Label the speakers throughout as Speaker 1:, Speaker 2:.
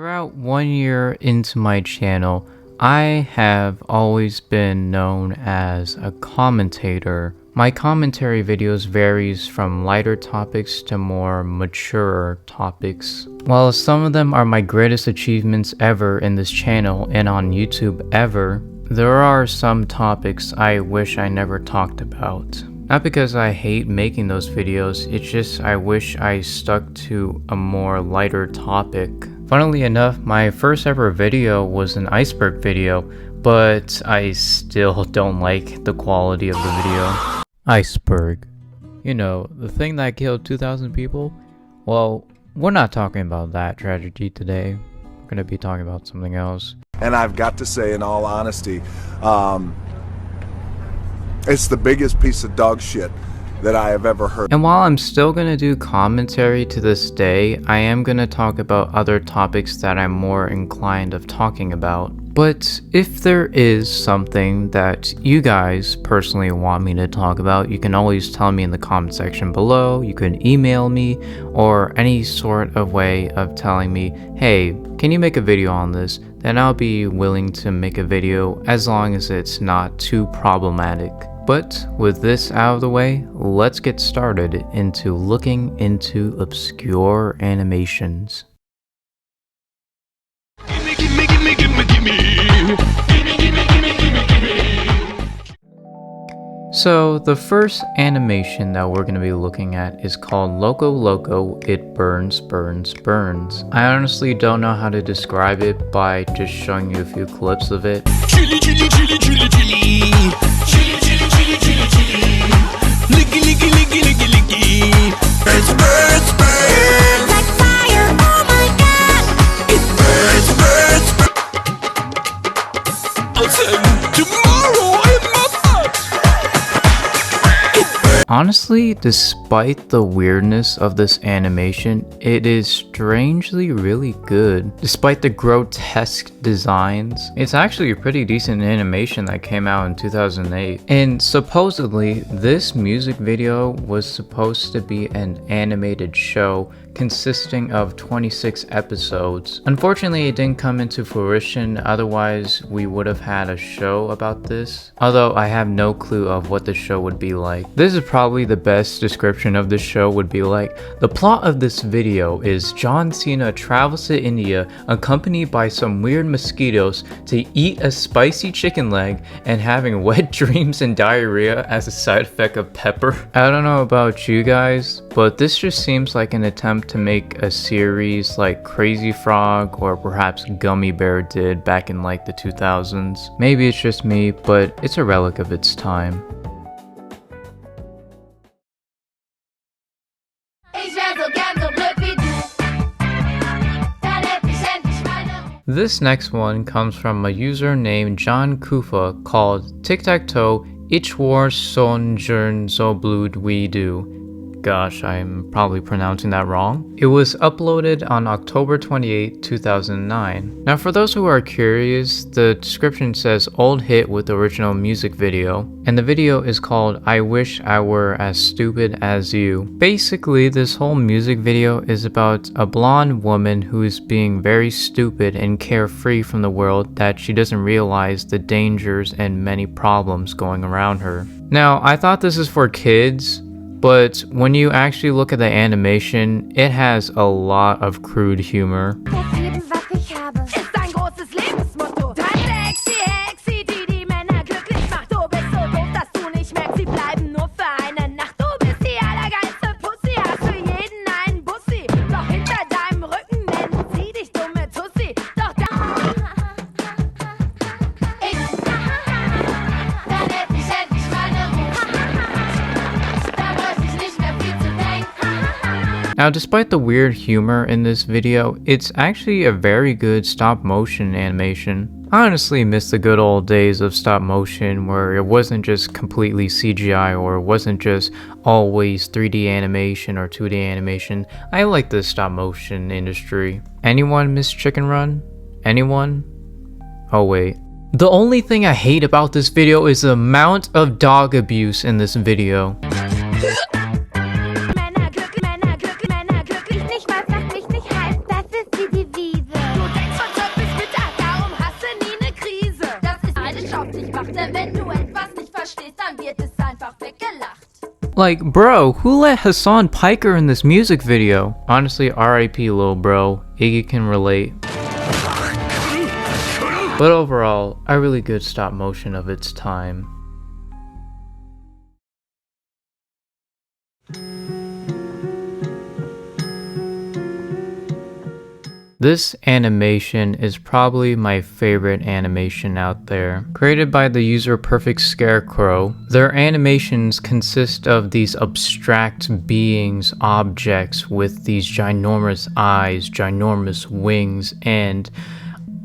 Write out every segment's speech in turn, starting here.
Speaker 1: Throughout 1 year into my channel, I have always been known as a commentator. My commentary videos varies from lighter topics to more mature topics. While some of them are my greatest achievements ever in this channel and on YouTube ever, there are some topics I wish I never talked about. Not because I hate making those videos, it's just I wish I stuck to a more lighter topic. Funnily enough, my first ever video was an iceberg video, but I still don't like the quality of the video. Iceberg. You know, the thing that killed 2,000 people? Well, we're not talking about that tragedy today. We're gonna be talking about something else.
Speaker 2: And I've got to say, in all honesty, it's the biggest piece of dog shit that I have ever heard.
Speaker 1: And while I'm still gonna do commentary to this day, I am gonna talk about other topics that I'm more inclined of talking about. But if there is something that you guys personally want me to talk about, you can always tell me in the comment section below. You can email me or any sort of way of telling me, hey, can you make a video on this? Then I'll be willing to make a video as long as it's not too problematic. But with this out of the way, let's get started into looking into obscure animations. So the first animation that we're going to be looking at is called Loco Loco, It Burns, Burns, Burns. I honestly don't know how to describe it by just showing you a few clips of it.
Speaker 3: Chili, chili, chili, chili, chili. Chili, chili, chili, chili, chili. Licky, licky, licky, licky, licky. Burns, burns, burns. Like fire, oh my god. It burns, burns, burns. I'll send tomorrow in my butt.
Speaker 1: Honestly, despite the weirdness of this animation, it is strangely really good. Despite the grotesque designs, it's actually a pretty decent animation that came out in 2008. And supposedly, this music video was supposed to be an animated show consisting of 26 episodes. Unfortunately, it didn't come into fruition, otherwise we would have had a show about this. Although I have no clue of what the show would be like. This is probably the best description of the show would be like, the plot of this video is John Cena travels to India accompanied by some weird mosquitoes to eat a spicy chicken leg and having wet dreams and diarrhea as a side effect of pepper. I don't know about you guys, but this just seems like an attempt to make a series like Crazy Frog or perhaps Gummy Bear did back in like the 2000s. Maybe it's just me, but it's a relic of its time. This next one comes from a user named John Kufa called Tic-Tac-Toe Ich war son gern so blöd wie du. Gosh, I'm probably pronouncing that wrong. It was uploaded on October 28, 2009. Now for those who are curious, the description says old hit with original music video, and the video is called I Wish I Were As Stupid As You. Basically, this whole music video is about a blonde woman who is being very stupid and carefree from the world that she doesn't realize the dangers and many problems going around her. Now, I thought this is for kids, but when you actually look at the animation, it has a lot of crude humor. Now, despite the weird humor in this video, it's actually a very good stop motion animation. I honestly miss the good old days of stop motion where it wasn't just completely CGI or it wasn't just always 3D animation or 2D animation. I like the stop motion industry. Anyone miss Chicken Run? Anyone? Oh wait. The only thing I hate about this video is the amount of dog abuse in this video.
Speaker 4: wird es einfach weggelacht.
Speaker 1: Like, bro, who let Hassan Piker in this music video? Honestly, RIP lil bro, Iggy can relate. But overall, a really good stop motion of its time. This animation is probably my favorite animation out there. Created by the user Perfect Scarecrow, their animations consist of these abstract beings, objects with these ginormous eyes, ginormous wings, and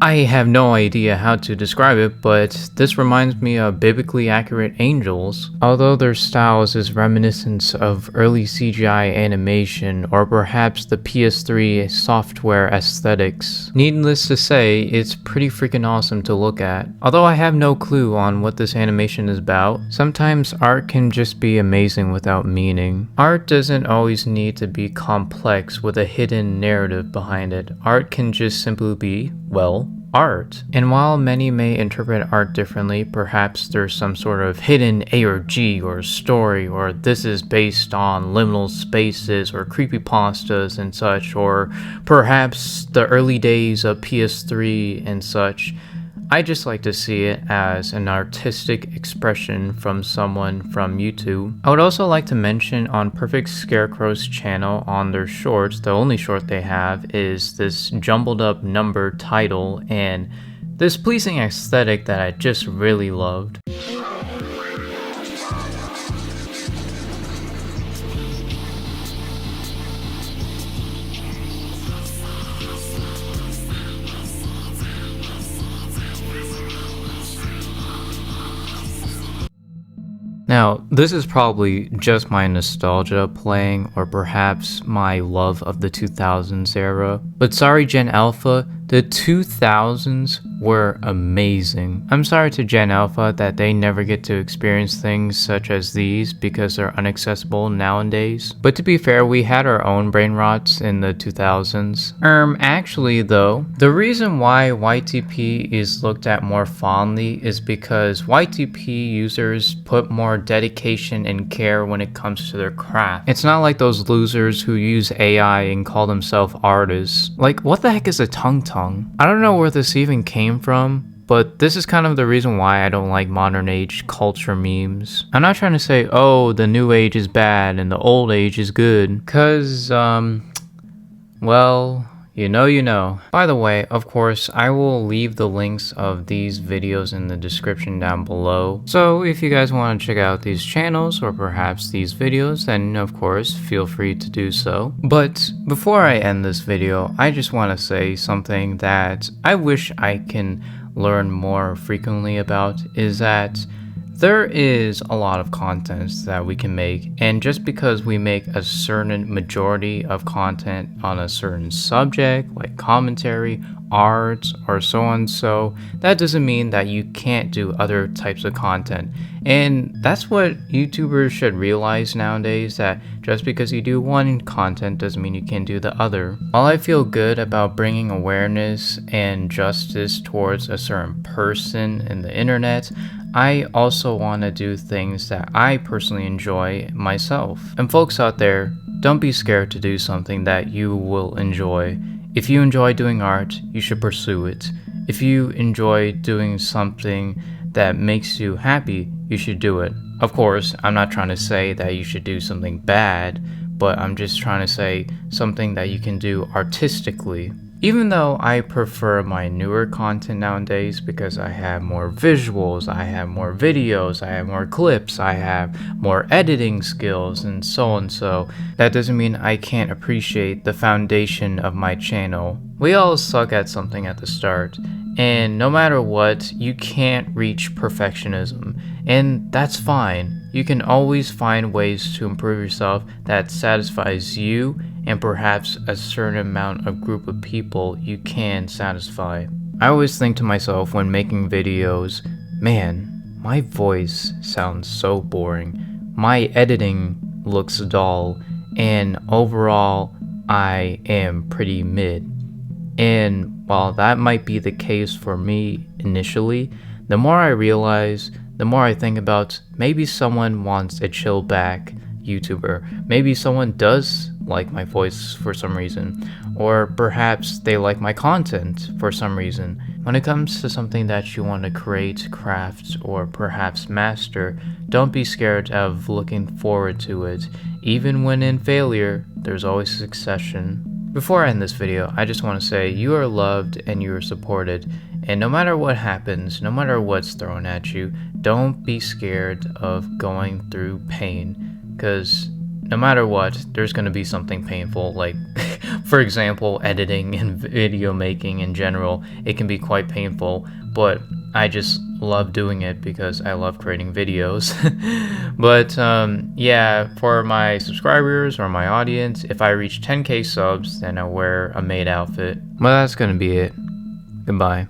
Speaker 1: I have no idea how to describe it, but this reminds me of biblically accurate angels. Although their styles is reminiscent of early CGI animation or perhaps the PS3 software aesthetics. Needless to say, it's pretty freaking awesome to look at. Although I have no clue on what this animation is about, sometimes art can just be amazing without meaning. Art doesn't always need to be complex with a hidden narrative behind it. Art can just simply be, well, art. And while many may interpret art differently, perhaps there's some sort of hidden A or G or story, or this is based on liminal spaces or creepypastas and such, or perhaps the early days of PS3 and such. I just like to see it as an artistic expression from someone from YouTube. I would also like to mention on Perfect Scarecrow's channel, on their shorts, the only short they have is this jumbled up number title and this pleasing aesthetic that I just really loved. Now, this is probably just my nostalgia playing, or perhaps my love of the 2000s era, but sorry Gen Alpha, the 2000s were amazing. I'm sorry to Gen Alpha that they never get to experience things such as these because they're inaccessible nowadays. But to be fair, we had our own brain rots in the 2000s. Actually though, the reason why YTP is looked at more fondly is because YTP users put more dedication and care when it comes to their craft. It's not like those losers who use AI and call themselves artists. Like, what the heck is a tongue? I don't know where this even came from, but this is kind of the reason why I don't like modern age culture memes. I'm not trying to say, oh, the new age is bad and the old age is good, cause, well, you know. By the way, of course, I will leave the links of these videos in the description down below. So if you guys want to check out these channels or perhaps these videos, then of course, feel free to do so. But before I end this video, I just want to say something that I wish I can learn more frequently about, is that there is a lot of content that we can make, and just because we make a certain majority of content on a certain subject, like commentary, art, or so on, so that doesn't mean that you can't do other types of content. And that's what YouTubers should realize nowadays, that just because you do one content doesn't mean you can't do the other. While I feel good about bringing awareness and justice towards a certain person in the internet, I also want to do things that I personally enjoy myself. And folks out there, don't be scared to do something that you will enjoy. If you enjoy doing art, you should pursue it. If you enjoy doing something that makes you happy, you should do it. Of course, I'm not trying to say that you should do something bad, but I'm just trying to say something that you can do artistically. Even though I prefer my newer content nowadays because I have more visuals, I have more videos, I have more clips, I have more editing skills, and so on, so that doesn't mean I can't appreciate the foundation of my channel. We all suck at something at the start, and no matter what, you can't reach perfectionism, and that's fine. You can always find ways to improve yourself that satisfies you and perhaps a certain amount of group of people you can satisfy. I always think to myself when making videos, man, my voice sounds so boring, my editing looks dull, and overall I am pretty mid. And while that might be the case for me initially, the more I realize, the more I think about maybe someone wants a chill back YouTuber. Maybe someone does like my voice for some reason, or perhaps they like my content for some reason. When it comes to something that you want to create, craft, or perhaps master, don't be scared of looking forward to it. Even when in failure, there's always succession. Before I end this video, I just want to say you are loved and you are supported, and no matter what happens, no matter what's thrown at you, don't be scared of going through pain, because no matter what, there's going to be something painful, like for example, editing and video making in general. It can be quite painful, but I just love doing it because I love creating videos. But yeah, for my subscribers or my audience, if I reach 10k subs, then I'll wear a maid outfit. But that's gonna be it. Goodbye.